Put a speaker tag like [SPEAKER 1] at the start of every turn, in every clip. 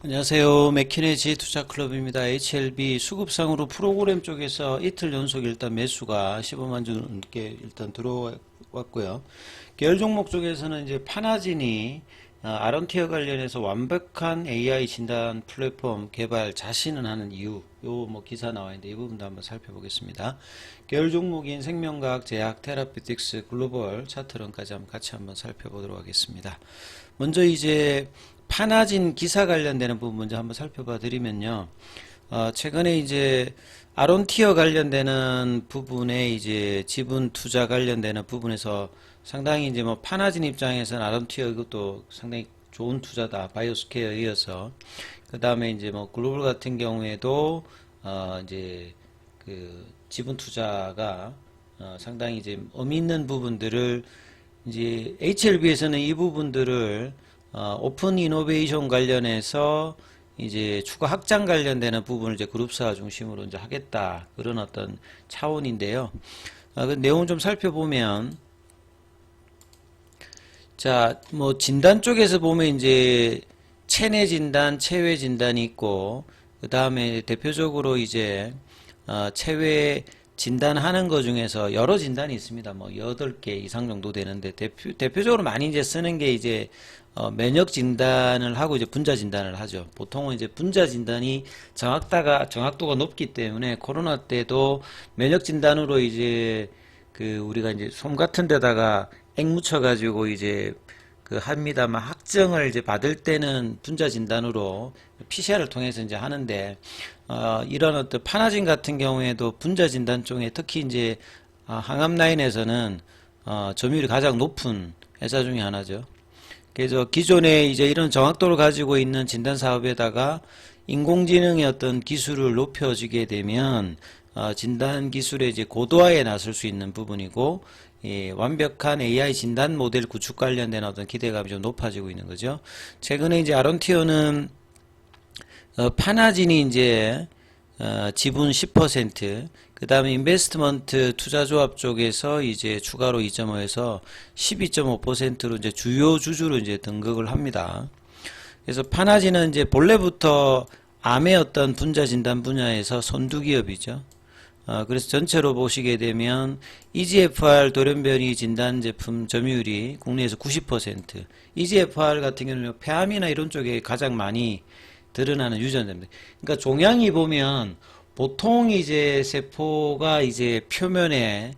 [SPEAKER 1] 안녕하세요. 맥키네지 투자클럽입니다. HLB 수급상으로 프로그램 쪽에서 이틀 연속 일단 매수가 15만 주 넘게 일단 들어왔고요. 계열 종목 쪽에서는 이제 파나진이 아론티어 관련해서 완벽한 AI 진단 플랫폼 개발 자신은 하는 이유, 요 뭐 기사 나와 있는데 이 부분도 한번 살펴보겠습니다. 계열 종목인 생명과학, 제약, 테라피틱스, 글로벌 차트론까지 한번 같이 한번 살펴보도록 하겠습니다. 먼저 이제 파나진 기사 관련되는 부분 먼저 한번 살펴봐 드리면요. 최근에 이제 아론티어 관련되는 부분에 이제 지분 투자 관련되는 부분에서 상당히 이제 뭐 파나진 입장에서는 아론티어 이것도 상당히 좋은 투자다. 바이오스케어에 이어서. 그 다음에 이제 뭐 글로벌 같은 경우에도 이제 그 지분 투자가 상당히 이제 의미 있는 부분들을 이제 HLB에서는 이 부분들을 오픈 이노베이션 관련해서 이제 추가 확장 관련되는 부분을 이제 그룹사 중심으로 이제 하겠다. 그런 어떤 차원인데요. 그 내용 좀 살펴보면, 자, 뭐 진단 쪽에서 보면 이제 체내 진단, 체외 진단이 있고, 그 다음에 대표적으로 이제 체외 진단하는 것 중에서 여러 진단이 있습니다. 뭐 8개 이상 정도 되는데 대표적으로 많이 이제 쓰는 게 이제 면역 진단을 하고 이제 분자 진단을 하죠. 보통은 이제 분자 진단이 정확도가 높기 때문에 코로나 때도 면역 진단으로 이제 그 우리가 이제 솜 같은 데다가 액 묻혀 가지고 이제 그 합니다만 확정을 이제 받을 때는 분자 진단으로 PCR을 통해서 이제 하는데 이런 어떤 파나진 같은 경우에도 분자 진단 쪽에 특히 이제 항암 라인에서는 점유율이 가장 높은 회사 중에 하나죠. 그래서 기존에 이제 이런 정확도를 가지고 있는 진단 사업에다가 인공지능의 어떤 기술을 높여주게 되면 진단 기술의 이제 고도화에 나설 수 있는 부분이고, 예, 완벽한 AI 진단 모델 구축 관련된 어떤 기대감이 좀 높아지고 있는 거죠. 최근에 이제 아론티어는 파나진이 이제 지분 10%, 그 다음에 인베스트먼트 투자조합 쪽에서 이제 추가로 2.5에서 12.5%로 이제 주요 주주로 이제 등극을 합니다. 그래서 파나진은 이제 본래부터 암의 어떤 분자 진단 분야에서 선두 기업이죠. 그래서 전체로 보시게 되면 EGFR 돌연변이 진단 제품 점유율이 국내에서 90%, EGFR 같은 경우는 폐암이나 이런 쪽에 가장 많이 드러나는 유전자입니다. 그러니까 종양이 보면 보통 이제 세포가 이제 표면에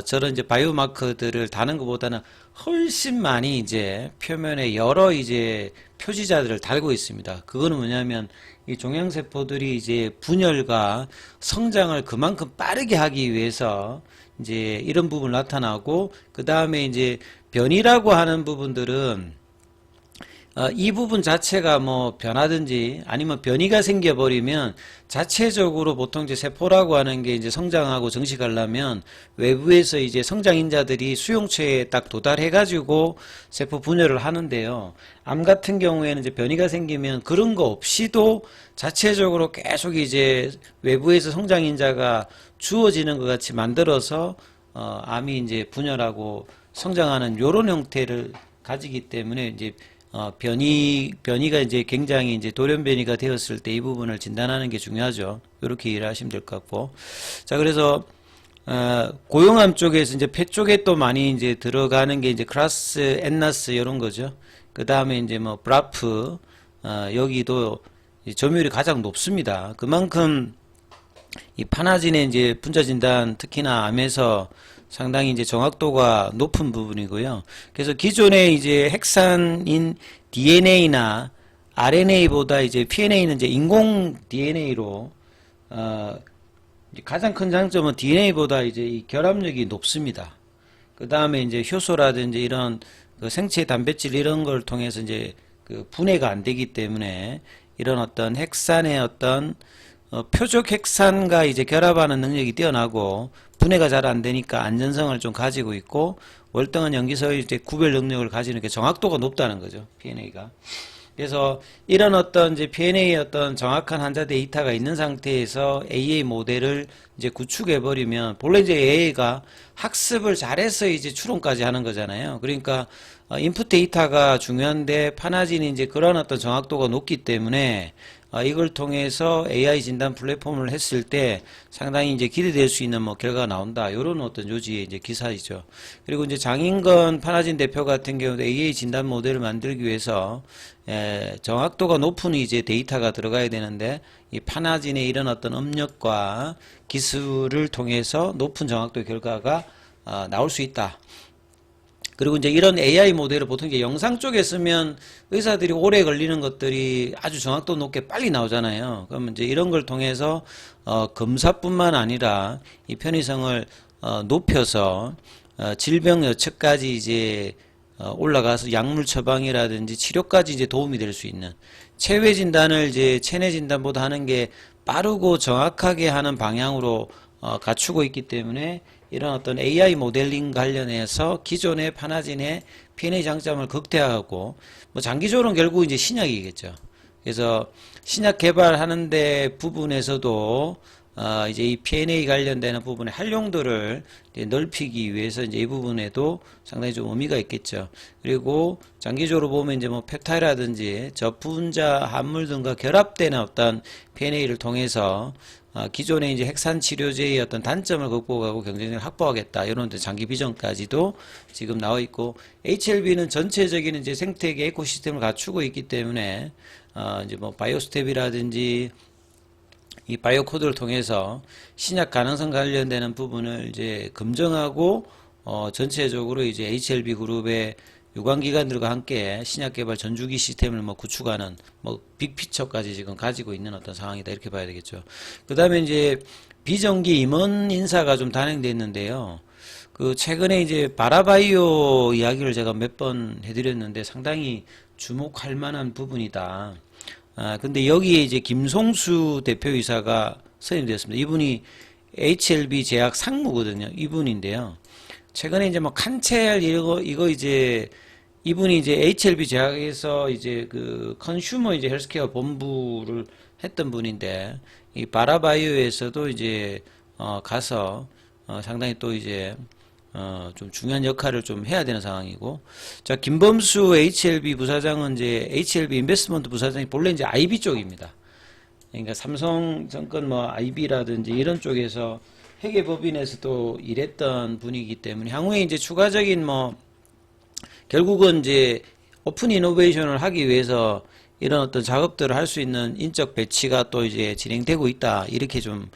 [SPEAKER 1] 저런 이제 바이오마커들을 다는 것보다는 훨씬 많이 이제 표면에 여러 이제 표지자들을 달고 있습니다. 그거는 뭐냐면 이 종양세포들이 이제 분열과 성장을 그만큼 빠르게 하기 위해서 이제 이런 부분 나타나고, 그 다음에 이제 변이라고 하는 부분들은 이 부분 자체가 뭐 변하든지 아니면 변이가 생겨버리면 자체적으로 보통 이제 세포라고 하는 게 이제 성장하고 정식하려면 외부에서 이제 성장인자들이 수용체에 딱 도달해가지고 세포 분열을 하는데요. 암 같은 경우에는 이제 변이가 생기면 그런 거 없이도 자체적으로 계속 이제 외부에서 성장인자가 주어지는 것 같이 만들어서 암이 이제 분열하고 성장하는 요런 형태를 가지기 때문에 이제 변이가 이제 굉장히 이제 돌연변이가 되었을 때 이 부분을 진단하는 게 중요하죠. 이렇게 이해를 하시면 될 것 같고. 자, 그래서, 고용암 쪽에서 이제 폐 쪽에 또 많이 이제 들어가는 게 이제 크라스, 엔나스 이런 거죠. 그 다음에 이제 뭐 브라프, 여기도 점유율이 가장 높습니다. 그만큼 이 파나진의 이제 분자 진단 특히나 암에서 상당히 이제 정확도가 높은 부분이고요. 그래서 기존에 이제 핵산인 DNA나 RNA보다 이제 PNA는 이제 인공 DNA로 가장 큰 장점은 DNA보다 이제 이 결합력이 높습니다. 그 다음에 이제 효소라든지 이런 그 생체 단백질 이런 걸 통해서 이제 그 분해가 안 되기 때문에 이런 어떤 핵산의 어떤 표적 핵산과 이제 결합하는 능력이 뛰어나고 분해가 잘 안 되니까 안전성을 좀 가지고 있고 월등한 염기서의 이제 구별 능력을 가지는 게 정확도가 높다는 거죠. PNA가. 그래서 이런 어떤 이제 PNA의 어떤 정확한 환자 데이터가 있는 상태에서 AA 모델을 이제 구축해 버리면 본래 이제 AI가 학습을 잘해서 이제 추론까지 하는 거잖아요. 그러니까 인풋 데이터가 중요한데 파나진이 이제 그런 어떤 정확도가 높기 때문에 이걸 통해서 AI 진단 플랫폼을 했을 때 상당히 이제 기대될 수 있는 뭐 결과가 나온다. 이런 어떤 요지의 이제 기사이죠. 그리고 이제 장인건 파나진 대표 같은 경우도 AI 진단 모델을 만들기 위해서 정확도가 높은 이제 데이터가 들어가야 되는데 이 파나진의 이런 어떤 업력과 기술을 통해서 높은 정확도의 결과가 나올 수 있다. 그리고 이제 이런 AI 모델을 보통 이제 영상 쪽에 쓰면 의사들이 오래 걸리는 것들이 아주 정확도 높게 빨리 나오잖아요. 그러면 이제 이런 걸 통해서 검사뿐만 아니라 이 편의성을 높여서 질병 여측까지 이제 올라가서 약물 처방이라든지 치료까지 이제 도움이 될 수 있는 체외 진단을 이제 체내 진단보다 하는 게 빠르고 정확하게 하는 방향으로 갖추고 있기 때문에 이런 어떤 AI 모델링 관련해서 기존의 파나진의 P&A 장점을 극대화하고 뭐 장기적으로는 결국 이제 신약이겠죠. 그래서 신약 개발하는데 부분에서도 이제 이 P&A 관련되는 부분의 활용도를 이제 넓히기 위해서 이제 이 부분에도 상당히 좀 의미가 있겠죠. 그리고 장기적으로 보면 이제 뭐 펩타이드라든지 저분자 합물 등과 결합되는 어떤 P&A를 통해서 기존의 이제 핵산 치료제의 어떤 단점을 극복하고 경쟁력을 확보하겠다. 이런 장기 비전까지도 지금 나와 있고, HLB는 전체적인 이제 생태계 에코시스템을 갖추고 있기 때문에, 이제 뭐 바이오스텝이라든지 이 바이오 코드를 통해서 신약 가능성 관련되는 부분을 이제 검증하고, 전체적으로 이제 HLB 그룹의 유관기관들과 함께 신약 개발 전주기 시스템을 뭐 구축하는 뭐 빅피처까지 지금 가지고 있는 어떤 상황이다, 이렇게 봐야 되겠죠. 그 다음에 이제 비정기 임원 인사가 좀 단행됐는데요. 그 최근에 이제 바라바이오 이야기를 제가 몇 번 해드렸는데 상당히 주목할 만한 부분이다. 근데 여기에 이제 김송수 대표이사가 선임되었습니다. 이분이 HLB 제약 상무거든요. 이분인데요. 최근에 이제 뭐 칸첼 이거 이제 이분이 이제 HLB 제약에서 이제 그 컨슈머 이제 헬스케어 본부를 했던 분인데, 이 바라바이오에서도 이제 가서 상당히 또 이제 좀 중요한 역할을 좀 해야 되는 상황이고, 자, 김범수 HLB 부사장은 이제 HLB 인베스트먼트 부사장이 본래 이제 IB 쪽입니다. 그러니까 삼성증권 뭐 IB라든지 이런 쪽에서 회계법인에서도 일했던 분이기 때문에 향후에 이제 추가적인 뭐 결국은 이제 오픈 이노베이션을 하기 위해서 이런 어떤 작업들을 할 수 있는 인적 배치가 또 이제 진행되고 있다, 이렇게 좀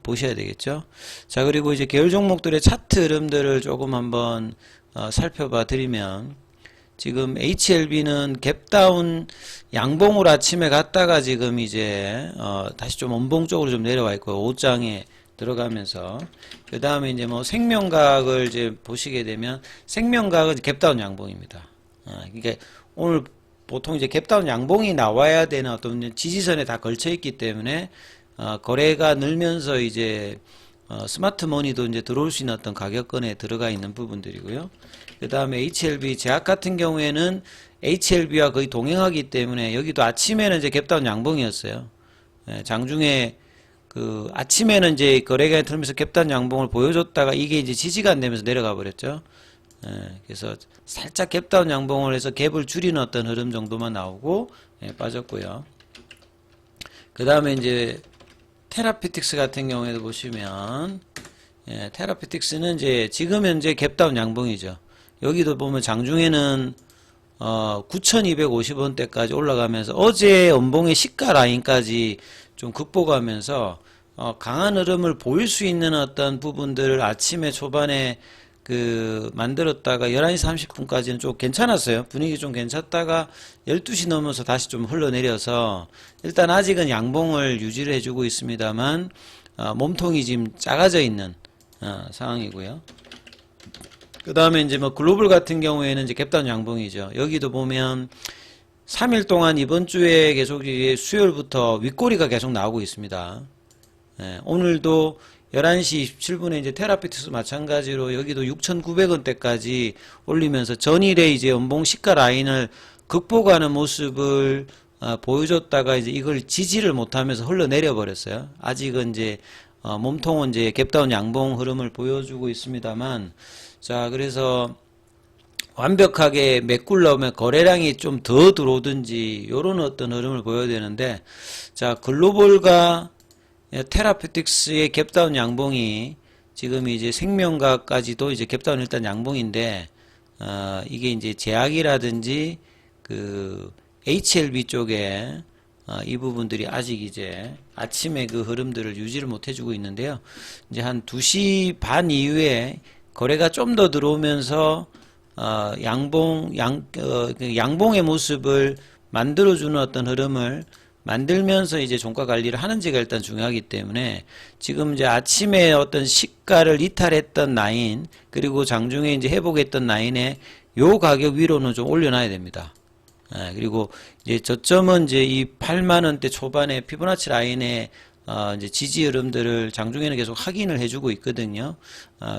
[SPEAKER 1] 보셔야 되겠죠. 자, 그리고 이제 계열 종목들의 차트 흐름들을 조금 한번 살펴봐 드리면, 지금 HLB는 갭다운 양봉으로 아침에 갔다가 지금 이제 다시 좀 원봉 쪽으로 좀 내려와 있고요. 5장에 들어가면서, 그 다음에 이제 뭐 생명과학을 이제 보시게 되면 생명과학은 갭다운 양봉입니다. 그러니까 오늘 보통 이제 갭다운 양봉이 나와야 되는 어떤 지지선에 다 걸쳐 있기 때문에 거래가 늘면서 이제 스마트머니도 이제 들어올 수 있는 어떤 가격권에 들어가 있는 부분들이고요. 그 다음에 HLB 제약 같은 경우에는 HLB와 거의 동행하기 때문에 여기도 아침에는 이제 갭다운 양봉이었어요. 장중에 그 아침에는 이제 거래가 들면서 갭다운 양봉을 보여줬다가 이게 이제 지지가 안 되면서 내려가 버렸죠. 그래서 살짝 갭다운 양봉을 해서 갭을 줄이는 어떤 흐름 정도만 나오고 빠졌고요. 그 다음에 이제 테라피틱스 같은 경우에도 보시면, 테라피틱스는 이제 지금 현재 갭다운 양봉이죠. 여기도 보면 장중에는 9,250원대까지 올라가면서 어제 연봉의 시가 라인까지 좀 극복하면서 강한 흐름을 보일 수 있는 어떤 부분들을 아침에 초반에 그 만들었다가 11시 30분까지는 좀 괜찮았어요. 분위기 좀 괜찮다가 12시 넘어서 다시 좀 흘러내려서 일단 아직은 양봉을 유지를 해주고 있습니다만 몸통이 지금 작아져 있는 상황이고요. 그 다음에 이제 뭐 글로벌 같은 경우에는 이제 갭다운 양봉이죠. 여기도 보면 3일 동안 이번 주에 계속 수요일부터 윗꼬리가 계속 나오고 있습니다. 오늘도 11시 27분에 이제 테라피틱스 마찬가지로 여기도 6,900원대까지 올리면서 전일에 이제 연봉 시가 라인을 극복하는 모습을 보여줬다가 이제 이걸 지지를 못하면서 흘러내려 버렸어요. 아직은 이제 몸통은 이제 갭다운 양봉 흐름을 보여주고 있습니다만, 자, 그래서 완벽하게 메꿀려면 거래량이 좀 더 들어오든지 요런 어떤 흐름을 보여야 되는데, 자, 글로벌과 테라피틱스의 갭다운 양봉이 지금 이제 생명과까지도 이제 갭다운 일단 양봉인데, 이게 이제 제약이라든지 그 HLB 쪽에 이 부분들이 아직 이제 아침에 그 흐름들을 유지를 못 해주고 있는데요. 이제 한 2시 반 이후에 거래가 좀 더 들어오면서 양봉의 모습을 만들어주는 어떤 흐름을 만들면서 이제 종가 관리를 하는지가 일단 중요하기 때문에 지금 이제 아침에 어떤 시가를 이탈했던 라인 그리고 장중에 이제 회복했던 라인에 요 가격 위로는 좀 올려놔야 됩니다. 그리고 이제 저점은 이제 이 8만 원대 초반에 피보나치 라인에 이제 지지 흐름들을 장중에는 계속 확인을 해주고 있거든요.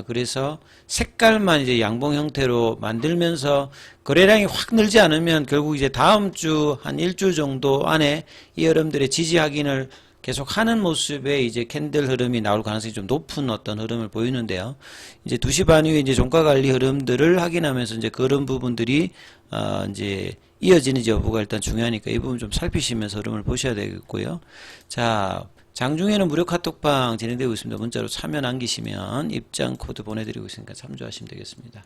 [SPEAKER 1] 그래서 색깔만 이제 양봉 형태로 만들면서 거래량이 확 늘지 않으면 결국 이제 다음 주 한 일주 정도 안에 이 흐름들의 지지 확인을 계속 하는 모습의 이제 캔들 흐름이 나올 가능성이 좀 높은 어떤 흐름을 보이는데요. 이제 2시 반 이후에 이제 종가 관리 흐름들을 확인하면서 이제 그런 부분들이 이제 이어지는지 여부가 일단 중요하니까 이 부분 좀 살피시면서 흐름을 보셔야 되겠고요. 자, 장중에는 무료 카톡방 진행되고 있습니다. 문자로 참여 남기시면 입장 코드 보내드리고 있으니까 참조하시면 되겠습니다.